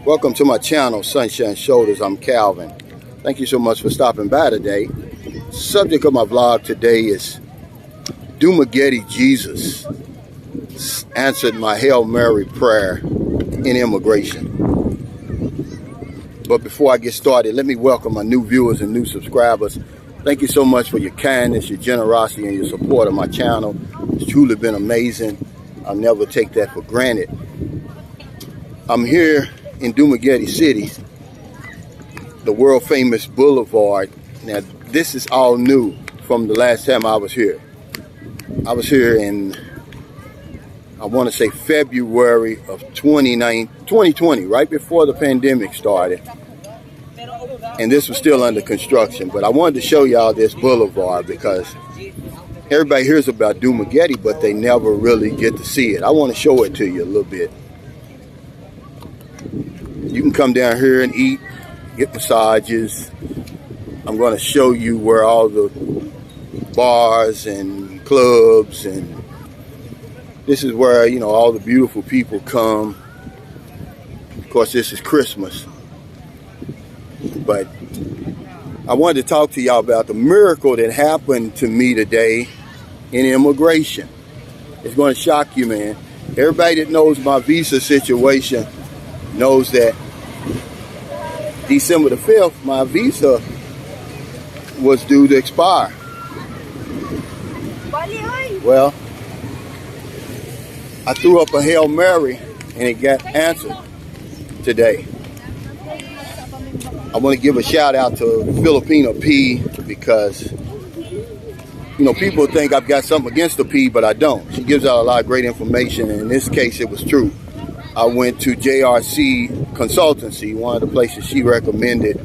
Welcome to my channel, Sunshine Shoulders. I'm Calvin. Thank you so much for stopping by today. Subject of my vlog today is Dumaguete Jesus answered my Hail Mary prayer in immigration. But before I get started, let me welcome my new viewers and new subscribers. Thank you so much for your kindness, your generosity, and your support of my channel. It's truly been amazing. I'll never take that for granted. I'm here in Dumaguete City, the world famous boulevard. Now, this is all new from the last time I was here. I was here in, I want to say February of 2020, right before the pandemic started. And this was still under construction. But I wanted to show y'all this boulevard because everybody hears about Dumaguete, but they never really get to see it. I want to show it to you a little bit. You can come down here and eat, get massages. I'm going to show you where all the bars and clubs, and this is where, you know, all the beautiful people come. Of course, this is Christmas. But I wanted to talk to y'all about the miracle that happened to me today in immigration. It's going to shock you, man. Everybody that knows my visa situation knows that December the 5th, my visa was due to expire. Well, I threw up a Hail Mary and it got answered today. I want to give a shout out to Filipino P because, you know, people think I've got something against the P, but I don't. She gives out a lot of great information, and in this case, it was true. I went to JRC Consultancy, one of the places she recommended,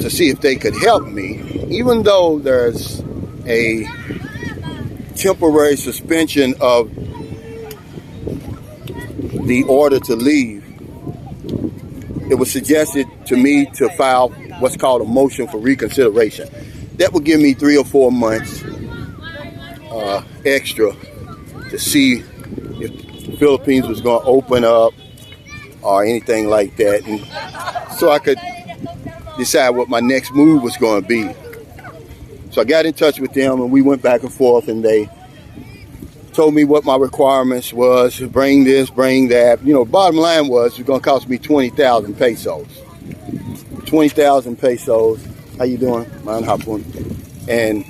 to see if they could help me. Even though there's a temporary suspension of the order to leave, it was suggested to me to file what's called a motion for reconsideration. That would give me 3 or 4 months extra to see if the Philippines was going to open up or anything like that, and so I could decide what my next move was going to be. So I got in touch with them and we went back and forth, and they told me what my requirements was. Bring this, bring that. You know, bottom line was it's going to cost me 20,000 pesos. 20,000 pesos. How you doing? Man, hapon. And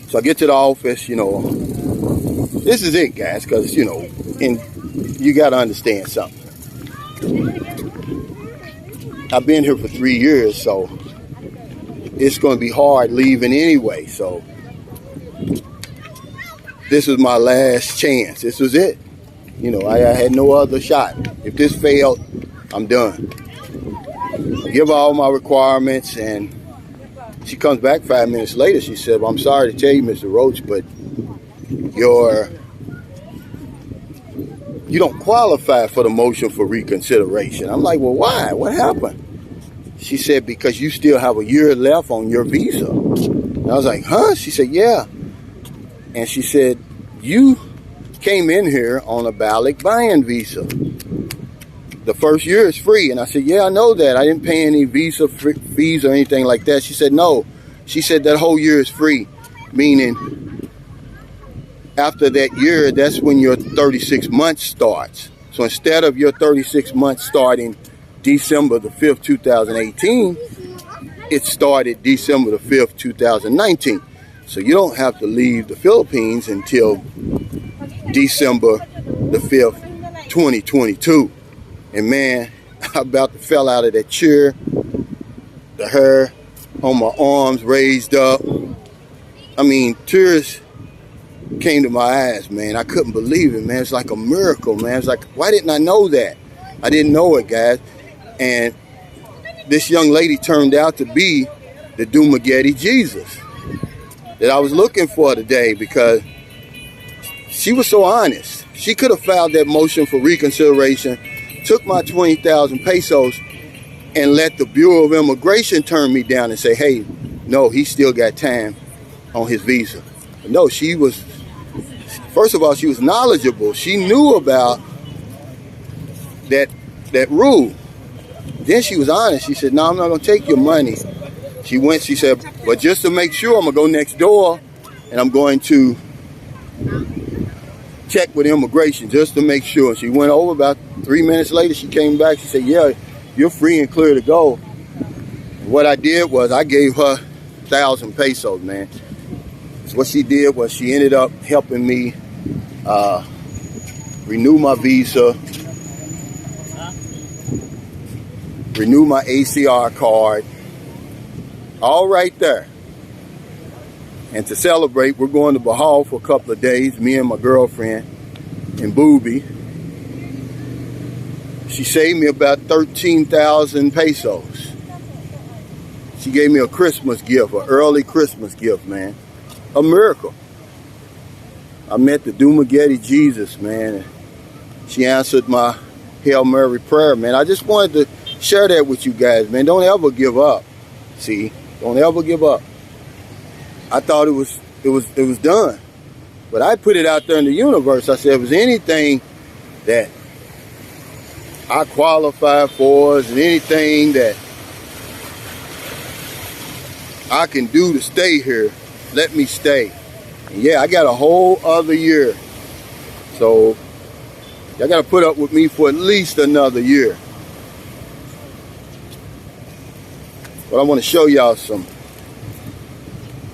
so I get to the office, you know. This is it, guys, because, you know, and you got to understand something. I've been here for 3 years, so it's going to be hard leaving anyway. So this was my last chance. This was it. You know, I had no other shot. If this failed, I'm done. Give all my requirements, and she comes back 5 minutes later. She said, well, I'm sorry to tell you, Mr. Roach, but you don't qualify for the motion for reconsideration. I'm like, well, why? What happened? She said, because you still have a year left on your visa. And I was like, huh? She said, yeah. And she said, you came in here on a valid buy-in visa. The first year is free. And I said, yeah, I know that. I didn't pay any visa fees or anything like that. She said, no. She said that whole year is free, meaning after that year, that's when your 36 months starts. So instead of your 36 months starting December the 5th, 2018, it started December the 5th, 2019. So you don't have to leave the Philippines until December the 5th, 2022. And man, I about to fell out of that chair. The hair on my arms raised up. I mean, tears came to my eyes, man. I couldn't believe it, man. It's like a miracle, man. It's like, why didn't I know that? I didn't know it, guys. And this young lady turned out to be the Dumaguete Jesus that I was looking for today, because she was so honest. She could have filed that motion for reconsideration, took my 20,000 pesos, and let the Bureau of Immigration turn me down and say, hey, no, he still got time on his visa. But no, she was, first of all, she was knowledgeable. She knew about that rule. Then she was honest. She said, no, I'm not going to take your money. She went, she said, but just to make sure, I'm going to go next door and I'm going to check with immigration just to make sure. She went over. About 3 minutes later, she came back. She said, yeah, you're free and clear to go. What I did was I gave her 1,000 pesos, man. So what she did was she ended up helping me renew my visa, renew my ACR card, all right there. And to celebrate, we're going to Bahal for a couple of days, me and my girlfriend and Booby. She saved me about 13,000 pesos. She gave me a Christmas gift, an early Christmas gift, man. A miracle. I met the Dumaguete Jesus, man. She answered my Hail Mary prayer, man. I just wanted to share that with you guys, man. Don't ever give up. See, don't ever give up. I thought it was done, but I put it out there in the universe. I said, if there's anything that I qualify for, is anything that I can do to stay here, let me stay. And yeah, I got a whole other year, so y'all got to put up with me for at least another year. But I want to show y'all some,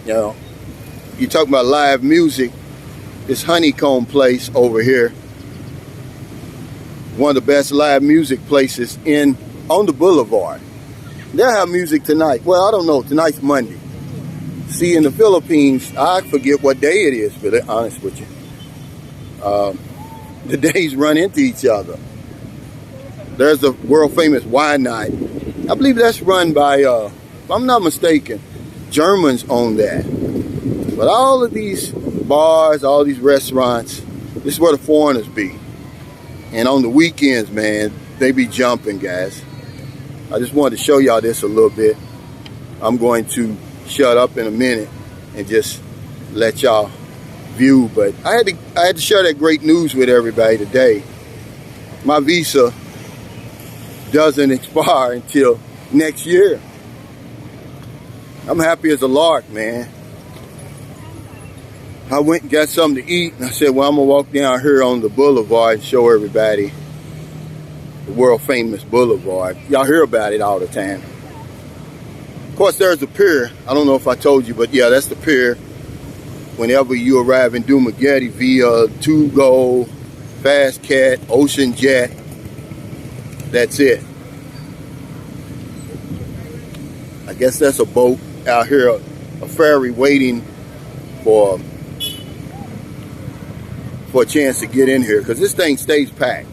you know, you talk about live music. This Honeycomb place over here, one of the best live music places on the boulevard. They'll have music tonight. Well, I don't know. Tonight's Monday. See, in the Philippines, I forget what day it is, to be honest with you. The days run into each other. There's the world famous wine night. I believe that's run by, if I'm not mistaken, Germans own that. But all of these bars, all these restaurants, this is where the foreigners be. And on the weekends, man, they be jumping, guys. I just wanted to show y'all this a little bit. I'm going to shut up in a minute and just let y'all view. But I had to share that great news with everybody today. My visa doesn't expire until next year. I'm happy as a lark, man. I went and got something to eat, and I said, well, I'm going to walk down here on the boulevard and show everybody the world famous boulevard. Y'all hear about it all the time. Of course, there's a pier. I don't know if I told you, but yeah, that's the pier. Whenever you arrive in Dumaguete via To-Go, Fast Cat, Ocean Jet, that's it. I guess that's a boat out here, a ferry waiting for a chance to get in here, because this thing stays packed.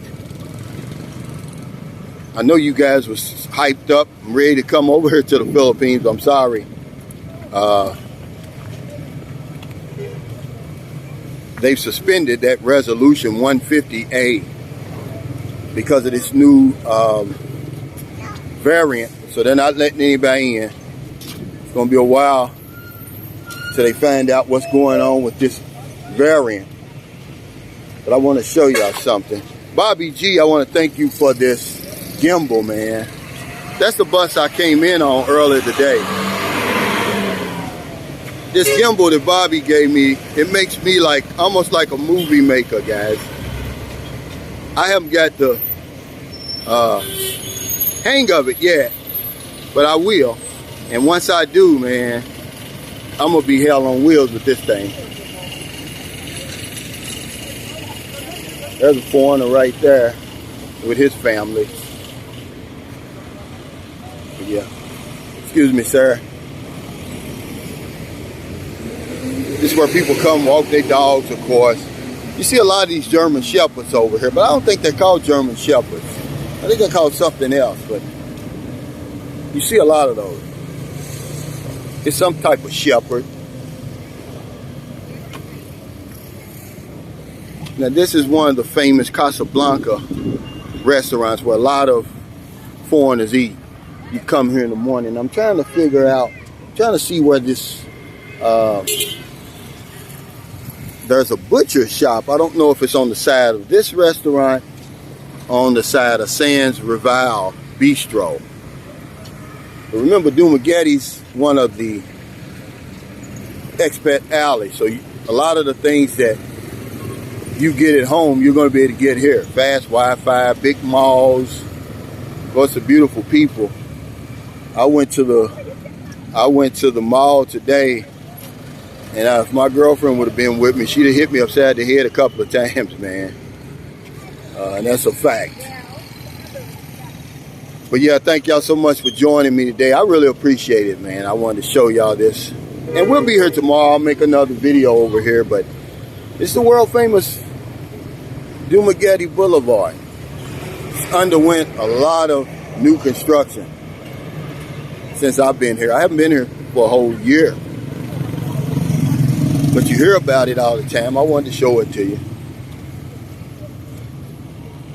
I know you guys was hyped up and ready to come over here to the Philippines. I'm sorry. They've suspended that resolution 150A because of this new variant. So they're not letting anybody in. It's going to be a while till they find out what's going on with this variant. But I want to show y'all something. Bobby G, I want to thank you for this gimbal, man. That's the bus I came in on earlier today. This gimbal that Bobby gave me, it makes me like almost like a movie maker, guys. I haven't got the hang of it yet, but I will. And once I do, man, I'm gonna be hell on wheels with this thing. There's a foreigner right there with his family. Yeah. Excuse me, sir. This is where people come walk their dogs, of course. You see a lot of these German Shepherds over here, but I don't think they're called German Shepherds. I think they're called something else, but you see a lot of those. It's some type of shepherd. Now this is one of the famous Casablanca restaurants where a lot of foreigners eat. You come here in the morning. I'm trying to figure out, trying to see where this, there's a butcher shop. I don't know if it's on the side of this restaurant on the side of Sands Rival Bistro. But remember, Dumaguete's one of the expat alleys, so a lot of the things that you get at home, you're going to be able to get here. Fast Wi-Fi, big malls, lots of beautiful people. I went to the mall today, and if my girlfriend would have been with me, she'd have hit me upside the head a couple of times, man. And that's a fact. But yeah, thank y'all so much for joining me today. I really appreciate it, man. I wanted to show y'all this. And we'll be here tomorrow. I'll make another video over here, but it's the world famous Dumaguete Boulevard. It's underwent a lot of new construction since I've been here. I haven't been here for a whole year, but you hear about it all the time. I wanted to show it to you.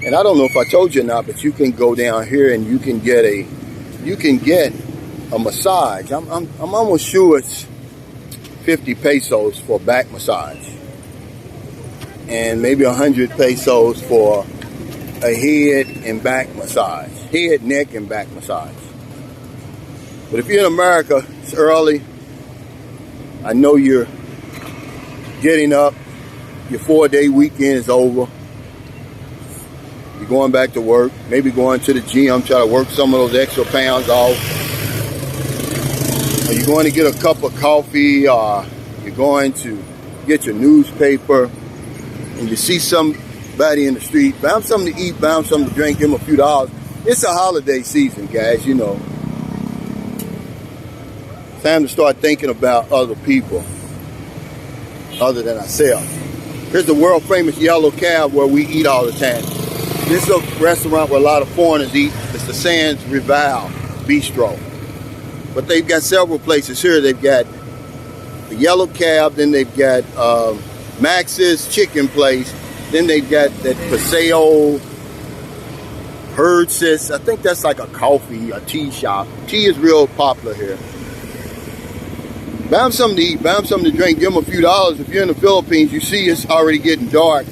And I don't know if I told you or not, but you can go down here and you can get a massage. I'm almost sure it's 50 pesos for a back massage, and maybe 100 pesos for a head and back massage, head, neck, and back massage. But if you're in America, it's early. I know you're getting up. Your 4-day weekend is over. You're going back to work, maybe going to the gym, try to work some of those extra pounds off. Or you're going to get a cup of coffee, or you're going to get your newspaper, and you see somebody in the street, buy them something to eat, buy them something to drink, give them a few dollars. It's a holiday season, guys, you know. Time to start thinking about other people other than ourselves. Here's the world famous Yellow Cab where we eat all the time. This is a restaurant where a lot of foreigners eat. It's the Sands Rival Bistro. But they've got several places here. They've got the Yellow Cab, then they've got Max's Chicken Place, then they've got that Paseo Herdsis. I think that's like a coffee, a tea shop. Tea is real popular here. Buy them something to eat, buy them something to drink, give them a few dollars. If you're in the Philippines, you see it's already getting dark.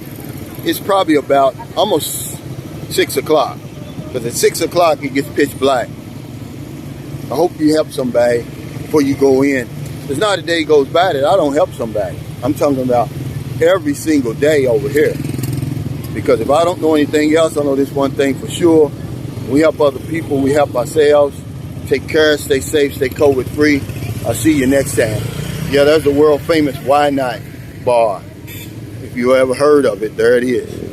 It's probably about almost 6 o'clock. Because at 6 o'clock, it gets pitch black. I hope you help somebody before you go in. There's not a day goes by that I don't help somebody. I'm talking about every single day over here. Because if I don't know anything else, I know this one thing for sure. We help other people, we help ourselves. Take care, stay safe, stay COVID free. I'll see you next time. Yeah, there's the world famous Why Not bar. If you ever heard of it, there it is.